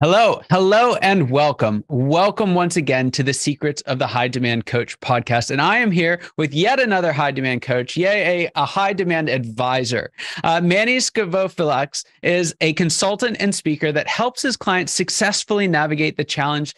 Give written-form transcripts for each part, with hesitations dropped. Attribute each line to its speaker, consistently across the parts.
Speaker 1: Hello, and welcome. Welcome once again to the Secrets of the High Demand Coach podcast. And I am here with yet another high demand coach, a high demand advisor. Manny Skevofilax is a consultant and speaker that helps his clients successfully navigate the challenges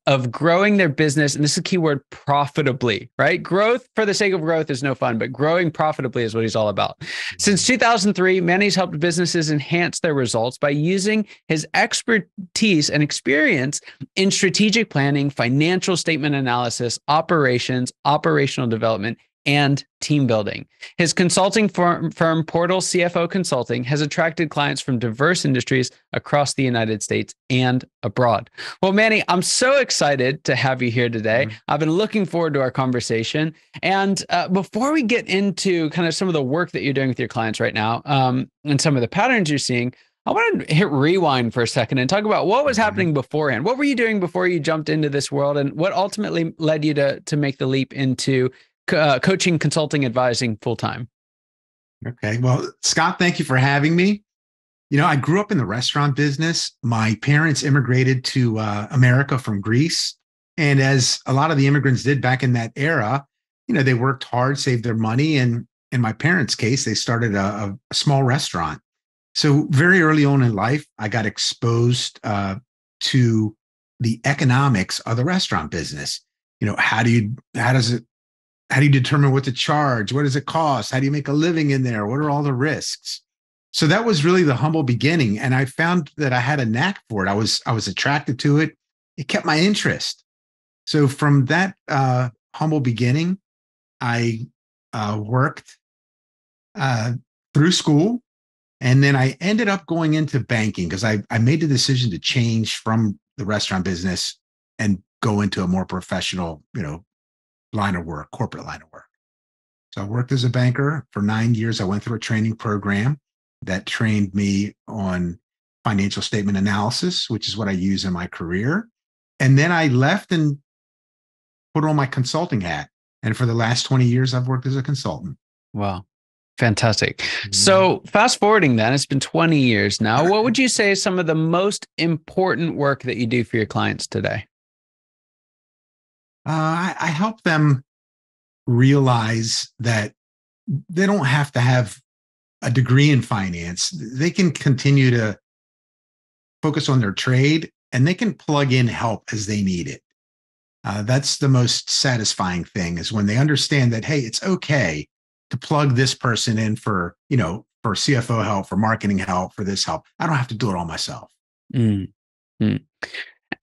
Speaker 1: of growing their business. And this is a key word, profitably, right? Growth for the sake of growth is no fun, but growing profitably is what he's all about. Since 2003, Manny's helped businesses enhance their results by using his expertise and experience in strategic planning, financial statement analysis, operations, operational development, and team building. His consulting firm Portal CFO Consulting has attracted clients from diverse industries across the United States and abroad. Well, Manny, I'm so excited to have you here today. I've been looking forward to our conversation. And before we get into kind of some of the work that you're doing with your clients right now, and some of the patterns you're seeing, I want to hit rewind for a second and talk about what was happening beforehand. What were you doing before you jumped into this world, and what ultimately led you to make the leap into coaching, consulting, advising full time?
Speaker 2: Okay. Well, Scott, thank you for having me. I grew up in the restaurant business. My parents immigrated to America from Greece. And as a lot of the immigrants did back in that era, they worked hard, saved their money. And in my parents' case, they started a small restaurant. So very early on in life, I got exposed to the economics of the restaurant business. How do you determine what to charge? What does it cost? How do you make a living in there? What are all the risks? So that was really the humble beginning. And I found that I had a knack for it. I was attracted to it. It kept my interest. So from that humble beginning, I worked through school. And then I ended up going into banking because I made the decision to change from the restaurant business and go into a more professional, line of work, corporate line of work. So I worked as a banker for 9 years. I went through a training program that trained me on financial statement analysis, which is what I use in my career. And then I left and put on my consulting hat. And for the last 20 years, I've worked as a consultant.
Speaker 1: Wow. Fantastic. So fast forwarding then, it's been 20 years now. What would you say is some of the most important work that you do for your clients today?
Speaker 2: I help them realize that they don't have to have a degree in finance. They can continue to focus on their trade and they can plug in help as they need it. That's the most satisfying thing is when they understand that, hey, it's okay to plug this person in for CFO help, for marketing help, for this help. I don't have to do it all myself.
Speaker 1: Mm-hmm.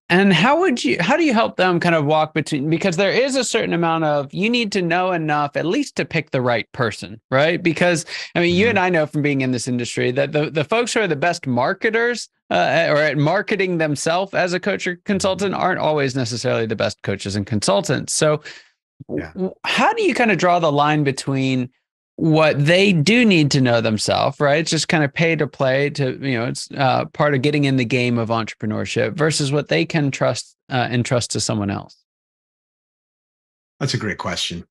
Speaker 1: And how do you help them kind of walk between, because there is a certain amount of, you need to know enough at least to pick the right person, right? Because I mean, you and I know from being in this industry that the folks who are the best marketers or at marketing themselves as a coach or consultant aren't always necessarily the best coaches and consultants. So how do you kind of draw the line between what they do need to know themselves, right? It's just kind of pay to play it's part of getting in the game of entrepreneurship versus what they can trust and trust to someone else.
Speaker 2: That's a great question.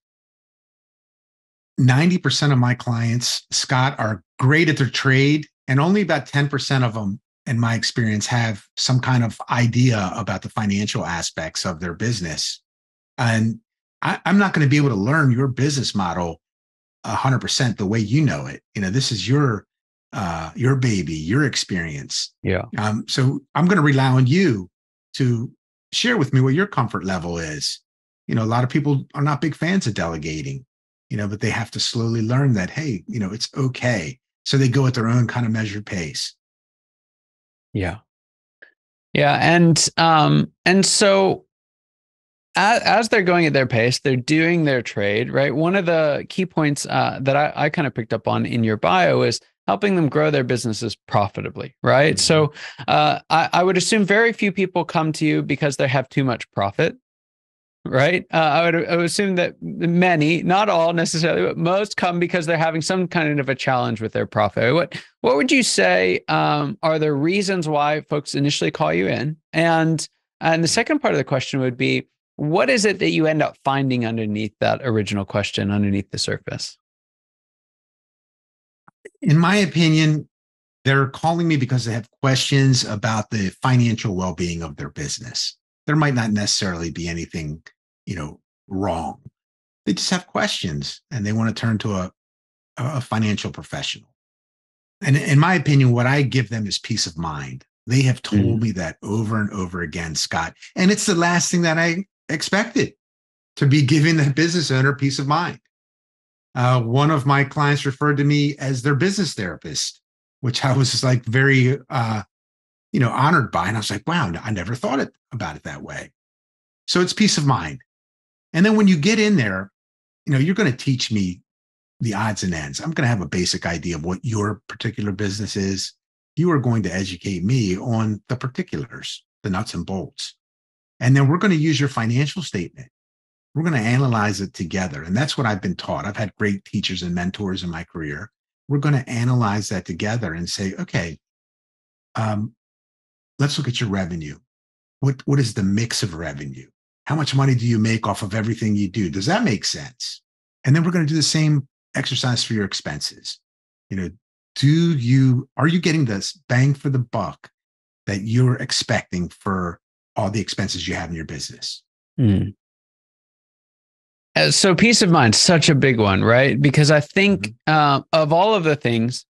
Speaker 2: 90% of my clients, Scott, are great at their trade, and only about 10% of them, in my experience, have some kind of idea about the financial aspects of their business. And I'm not going to be able to learn your business model 100% the way you know it. This is your baby, your experience.
Speaker 1: Yeah.
Speaker 2: So I'm going to rely on you to share with me what your comfort level is. A lot of people are not big fans of delegating, but they have to slowly learn that, hey, it's okay. So they go at their own kind of measured pace.
Speaker 1: Yeah. Yeah. And so as they're going at their pace, they're doing their trade, right? One of the key points that I kind of picked up on in your bio is helping them grow their businesses profitably, right? So I would assume very few people come to you because they have too much profit, right? I would assume that many, not all necessarily, but most come because they're having some kind of a challenge with their profit. What would you say are the reasons why folks initially call you in? And the second part of the question would be, what is it that you end up finding underneath that original question, underneath the surface?
Speaker 2: In my opinion, They're calling me because they have questions about the financial well-being of their business. There might not necessarily be anything, wrong. They just have questions and they want to turn to a financial professional. And in my opinion, what I give them is peace of mind. They have told me that over and over again, Scott. And it's the last thing that I expected, to be giving the business owner peace of mind. One of my clients referred to me as their business therapist, which I was like very, honored by. And I was like, wow, I never thought about it that way. So it's peace of mind. And then when you get in there, you're going to teach me the odds and ends. I'm going to have a basic idea of what your particular business is. You are going to educate me on the particulars, the nuts and bolts. And then we're going to use your financial statement. We're going to analyze it together. And that's what I've been taught. I've had great teachers and mentors in my career. We're going to analyze that together and say, okay, let's look at your revenue. What is the mix of revenue? How much money do you make off of everything you do? Does that make sense? And then we're going to do the same exercise for your expenses. Are you getting this bang for the buck that you're expecting for all the expenses you have in your business?
Speaker 1: So peace of mind, such a big one, right? Because I think of all of the things,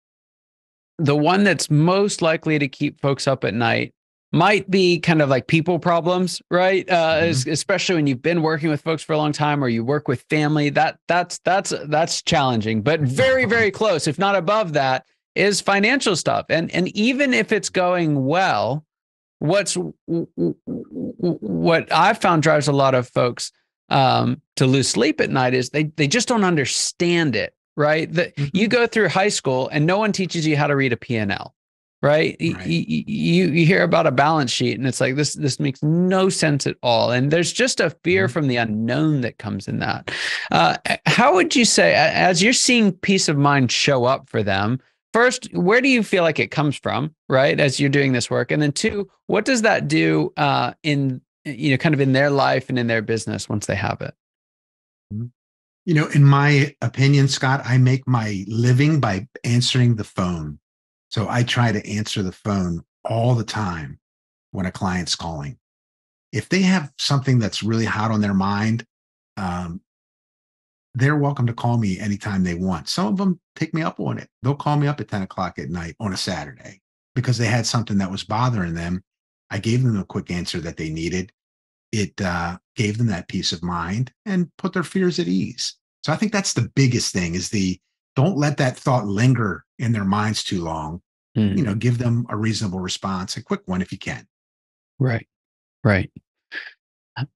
Speaker 1: the one that's most likely to keep folks up at night might be kind of like people problems, right? Especially when you've been working with folks for a long time, or you work with family. That's challenging, but very, very close, if not above that, is financial stuff. And even if it's going well, what I've found drives a lot of folks to lose sleep at night is they just don't understand it, right? You go through high school and no one teaches you how to read a P&L. Right. You hear about a balance sheet and it's like, this makes no sense at all. And there's just a fear from the unknown that comes in that. How would you say, as you're seeing peace of mind show up for them, first, where do you feel like it comes from, right, as you're doing this work? And then two, what does that do in kind of in their life and in their business once they have it?
Speaker 2: In my opinion, Scott, I make my living by answering the phone. So I try to answer the phone all the time when a client's calling. If they have something that's really hot on their mind, they're welcome to call me anytime they want. Some of them take me up on it. They'll call me up at 10 o'clock at night on a Saturday because they had something that was bothering them. I gave them a quick answer that they needed. It gave them that peace of mind and put their fears at ease. So I think that's the biggest thing is don't let that thought linger in their minds too long. Give them a reasonable response, a quick one if you can.
Speaker 1: Right.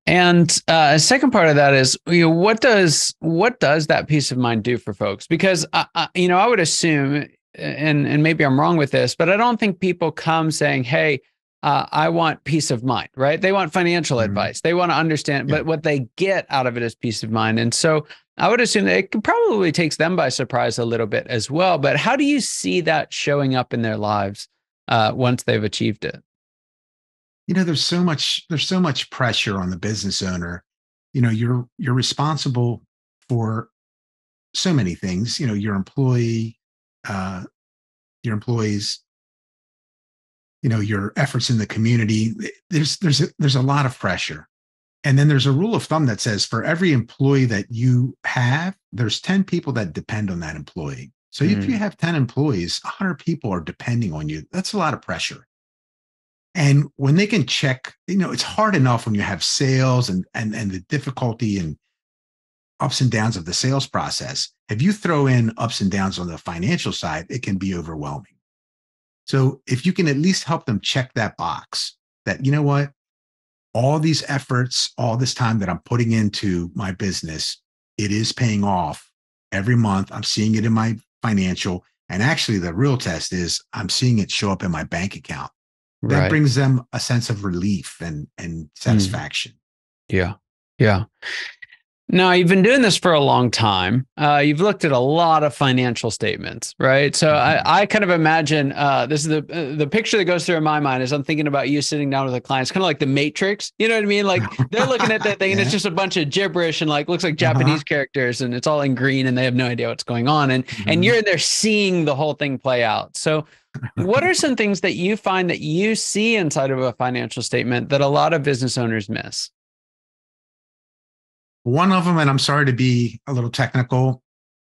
Speaker 1: And a second part of that is, what does that peace of mind do for folks? Because I would assume, and maybe I'm wrong with this, but I don't think people come saying, "Hey, I want peace of mind," right? They want financial advice. They want to understand, but what they get out of it is peace of mind. And so I would assume that it probably takes them by surprise a little bit as well. But how do you see that showing up in their lives once they've achieved it?
Speaker 2: There's so much pressure on the business owner. You're responsible for so many things. Your employees, your efforts in the community. There's a lot of pressure. And then there's a rule of thumb that says for every employee that you have, there's 10 people that depend on that employee. So if you have 10 employees, 100 people are depending on you. That's a lot of pressure. And when they can check, it's hard enough when you have sales and the difficulty and ups and downs of the sales process. If you throw in ups and downs on the financial side, it can be overwhelming. So if you can at least help them check that box that, what, all these efforts, all this time that I'm putting into my business, it is paying off every month. I'm seeing it in my financial. And actually the real test is I'm seeing it show up in my bank account. That brings them a sense of relief and satisfaction.
Speaker 1: Yeah. Now, you've been doing this for a long time. You've looked at a lot of financial statements, right? So
Speaker 2: Mhm.
Speaker 1: I kind of imagine this is the picture that goes through in my mind as I'm thinking about you sitting down with a client. It's kind of like the Matrix. You know what I mean? Like they're looking at that thing and it's
Speaker 2: Yeah.
Speaker 1: just a bunch of gibberish and like looks like
Speaker 2: Uh-huh.
Speaker 1: Japanese characters and it's all in green and they have no idea what's going on. And you're
Speaker 2: Mhm.
Speaker 1: in there seeing the whole thing play out. So what are some things that you find that you see inside of a financial statement that a lot of business owners miss?
Speaker 2: One of them, and I'm sorry to be a little technical,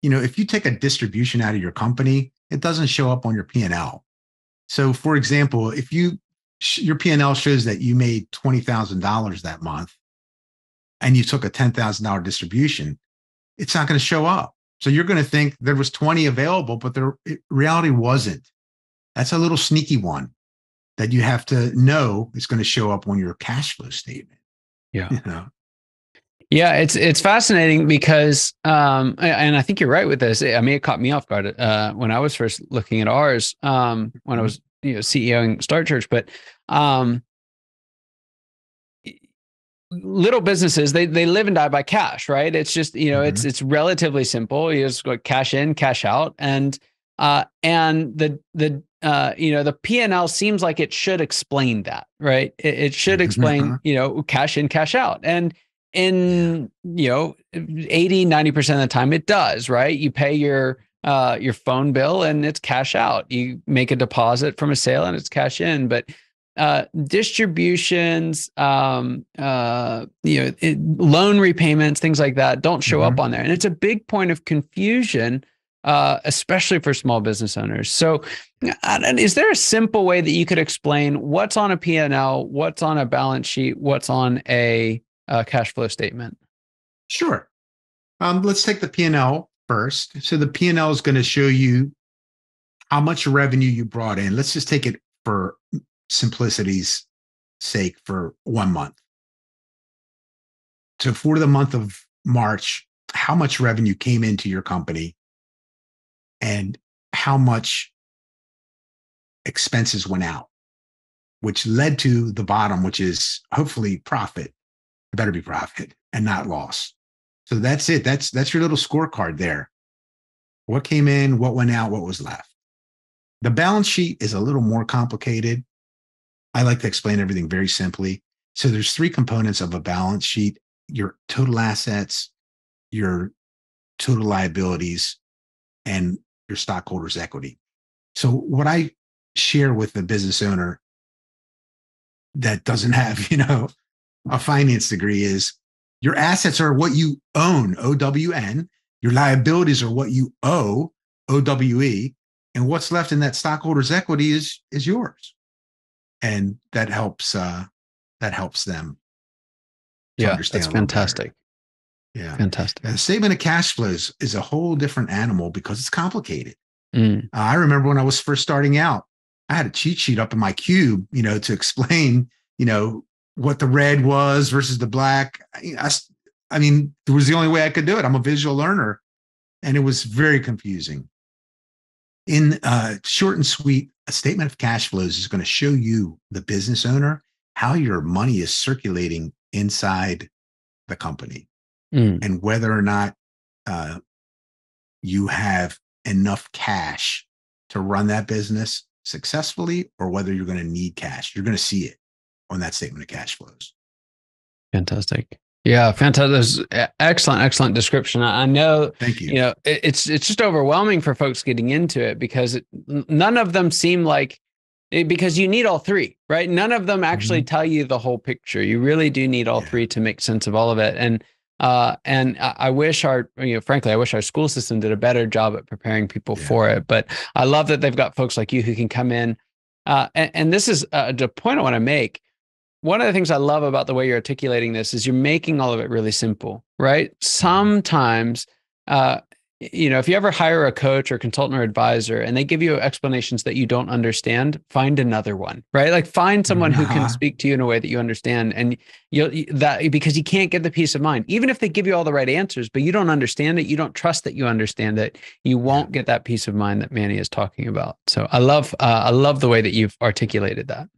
Speaker 2: if you take a distribution out of your company, it doesn't show up on your P&L. So, for example, if your P&L shows that you made $20,000 that month and you took a $10,000 distribution, it's not going to show up. So you're going to think there was 20 available, but the reality wasn't. That's a little sneaky one that you have to know is going to show up on your cash flow statement.
Speaker 1: Yeah.
Speaker 2: You know?
Speaker 1: Yeah, it's fascinating because and I think you're right with this. I mean, it caught me off guard when I was first looking at ours when I
Speaker 2: Mhm.
Speaker 1: was CEOing Start Church, but um little businesses they live and die by cash, right? It's just
Speaker 2: Mhm.
Speaker 1: it's relatively simple. You just go cash in, cash out, and the P&L seems like it should explain that, right? It should explain cash in, cash out, and
Speaker 2: Yeah.
Speaker 1: in 80-90% of the time it does, right? You pay your phone bill and it's cash out. You make a deposit from a sale and it's cash in, but distributions, loan repayments, things like that don't show up
Speaker 2: Mhm.
Speaker 1: on there. And it's a big point of confusion, especially for small business owners. So, is there a simple way that you could explain what's on a P&L, what's on a balance sheet, what's on a cash flow statement?
Speaker 2: Sure. Let's take the P&L first. So the P&L is going to show you how much revenue you brought in. Let's just take it for simplicity's sake for 1 month. So for the month of March, how much revenue came into your company and how much expenses went out, which led to the bottom, which is hopefully profit. It better be profit and not loss. So that's it. That's your little scorecard there. What came in, what went out, what was left. The balance sheet is a little more complicated. I like to explain everything very simply. So there's three components of a balance sheet: your total assets, your total liabilities, and your stockholders' equity. So what I share with the business owner that doesn't have, a finance degree is your assets are what you own, OWN. Your liabilities are what you owe, OWE. And what's left in that stockholders' equity is yours. And that helps them to
Speaker 1: Yeah, that's
Speaker 2: understand a little better.
Speaker 1: fantastic.
Speaker 2: Yeah.
Speaker 1: Fantastic.
Speaker 2: The statement of cash flows is a whole different animal because it's complicated.
Speaker 1: Mm.
Speaker 2: I remember when I was first starting out, I had a cheat sheet up in my cube, to explain, what the red was versus the black. I mean, it was the only way I could do it. I'm a visual learner, and it was very confusing. In short and sweet, a statement of cash flows is going to show you, the business owner, how your money is circulating inside the company
Speaker 1: Mm.
Speaker 2: and whether or not uh, you have enough cash to run that business successfully or whether you're going to need cash. You're going to see it on that statement of cash flows.
Speaker 1: Fantastic. Yeah, fantastic. Excellent, excellent description. I know,
Speaker 2: Thank you.
Speaker 1: it's just overwhelming for folks getting into it because none of them seem like because you need all three, right? None of them actually
Speaker 2: Mhm.
Speaker 1: tell you the whole picture. You really do need all
Speaker 2: Yeah.
Speaker 1: three to make sense of all of it. And I wish frankly, I wish our school system did a better job at preparing people
Speaker 2: Yeah.
Speaker 1: for it. But I love that they've got folks like you who can come in. And this is the point I want to make. One of the things I love about the way you're articulating this is you're making all of it really simple, right?
Speaker 2: Mhm.
Speaker 1: Sometimes, uh, if you ever hire a coach or consultant or advisor and they give you explanations that you don't understand, find another one, right? Like find someone who can
Speaker 2: Uh-huh.
Speaker 1: speak to you in a way that you understand, and that because you can't get the peace of mind, even if they give you all the right answers, but you don't understand it, you don't trust that you understand it, you
Speaker 2: Yeah.
Speaker 1: won't get that peace of mind that Manny is talking about. So I love the way that you've articulated that.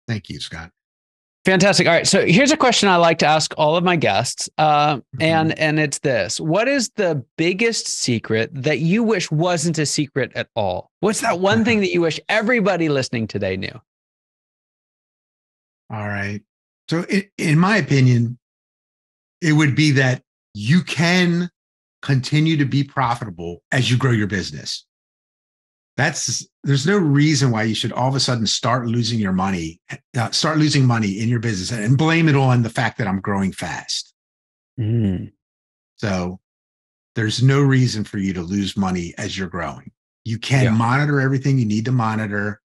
Speaker 2: Thank you, Scott.
Speaker 1: Fantastic. All right. So here's a question I like to ask all of my guests. And it's this: what is the biggest secret that you wish wasn't a secret at all? What's that one thing that you wish everybody listening today knew?
Speaker 2: All right. So in my opinion, it would be that you can continue to be profitable as you grow your business. There's no reason why you should all of a sudden start losing money in your business and blame it on the fact that I'm growing fast. So there's no reason for you to lose money as you're growing. You can monitor everything you need to monitor,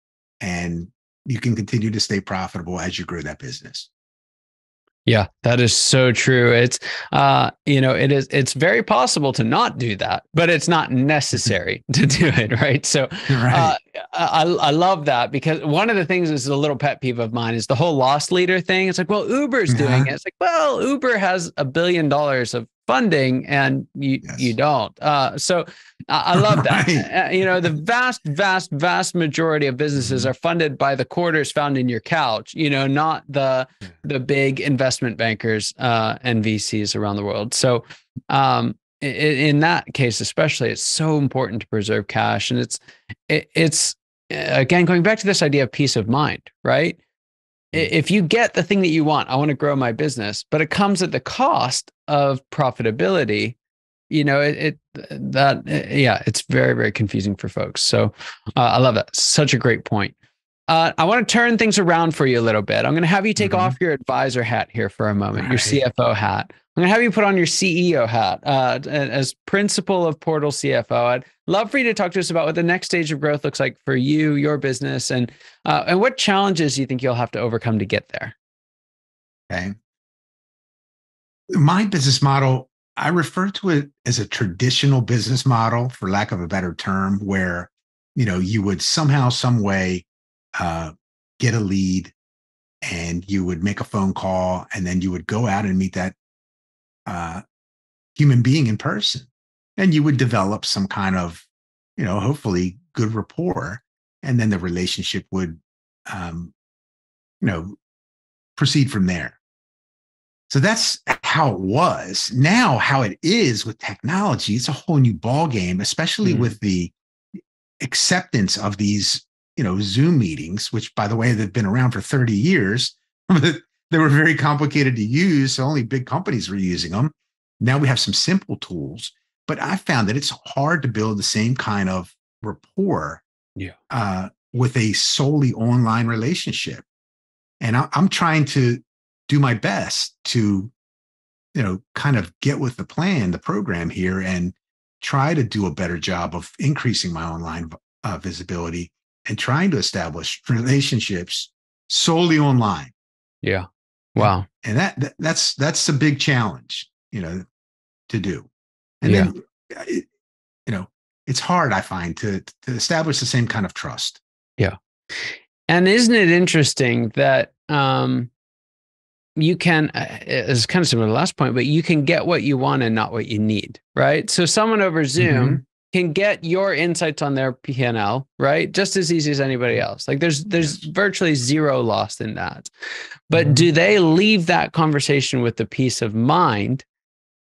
Speaker 2: and you can continue to stay profitable as you grow that business.
Speaker 1: Yeah, that is so true. It's, it's very possible to not do that, but it's not necessary to do it. Right. So
Speaker 2: right.
Speaker 1: I love that, because one of the things is a little pet peeve of mine is the whole loss leader thing. It's like, well, Uber's doing it. It's like, well, Uber has $1 billion of funding and you don't. So I love that. The vast majority of businesses are funded by the quarters found in your couch, not the big investment bankers and VCs around the world. So in that case, especially, it's so important to preserve cash. And it's again, going back to this idea of peace of mind, right? If you get the thing that you want, I want to grow my business, but it comes at the cost of profitability, it's very, very confusing for folks. So I love that. Such a great point. I want to turn things around for you a little bit. I'm going to have you take off your advisor hat here for a moment, your CFO hat. I'm going to have you put on your CEO hat as principal of Portal CFO. I'd love for you to talk to us about what the next stage of growth looks like for you, your business, and what challenges you think you'll have to overcome to get there.
Speaker 2: Okay. My business model, I refer to it as a traditional business model, for lack of a better term, where, you would somehow, some way get a lead, and you would make a phone call, and then you would go out and meet that human being in person, and you would develop some kind of, hopefully good rapport, and then the relationship would, proceed from there. So that's how it was. Now, how it is with technology, it's a whole new ball game, especially with the acceptance of these, Zoom meetings, which, by the way, they've been around for 30 years. They were very complicated to use, so only big companies were using them. Now we have some simple tools, but I found that it's hard to build the same kind of rapport with a solely online relationship. And I'm trying to do my best to, kind of get with the program here, and try to do a better job of increasing my online visibility and trying to establish relationships solely online.
Speaker 1: Yeah. Wow.
Speaker 2: And that's a big challenge, to do. And then, it's hard, I find, to establish the same kind of trust.
Speaker 1: Yeah. And isn't it interesting that you can, it's kind of similar to the last point, but you can get what you want and not what you need, right? So someone over Zoom can get your insights on their P&L, right? Just as easy as anybody else. Like there's virtually zero loss in that. But do they leave that conversation with the peace of mind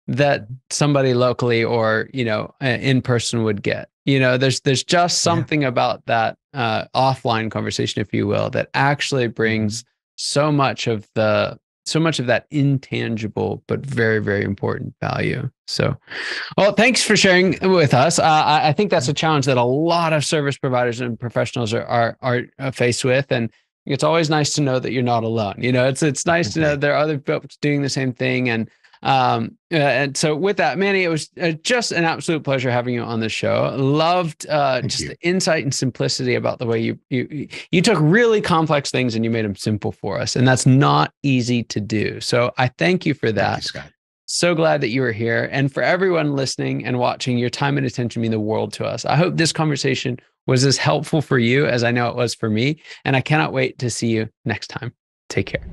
Speaker 1: that somebody locally or, in person would get? There's just something about that offline conversation, if you will, that actually brings so much of that intangible but very, very important value. So, well, thanks for sharing with us. I think that's a challenge that a lot of service providers and professionals are faced with, and it's always nice to know that you're not alone. It's nice to know there are other folks doing the same thing. And so with that, Manny, it was just an absolute pleasure having you on the show. Loved the insight and simplicity about the way you took really complex things and you made them simple for us. And that's not easy to do. So I thank you for that.
Speaker 2: Thank you, Scott.
Speaker 1: So glad that you were here. And for everyone listening and watching, your time and attention mean the world to us. I hope this conversation was as helpful for you as I know it was for me. And I cannot wait to see you next time. Take care.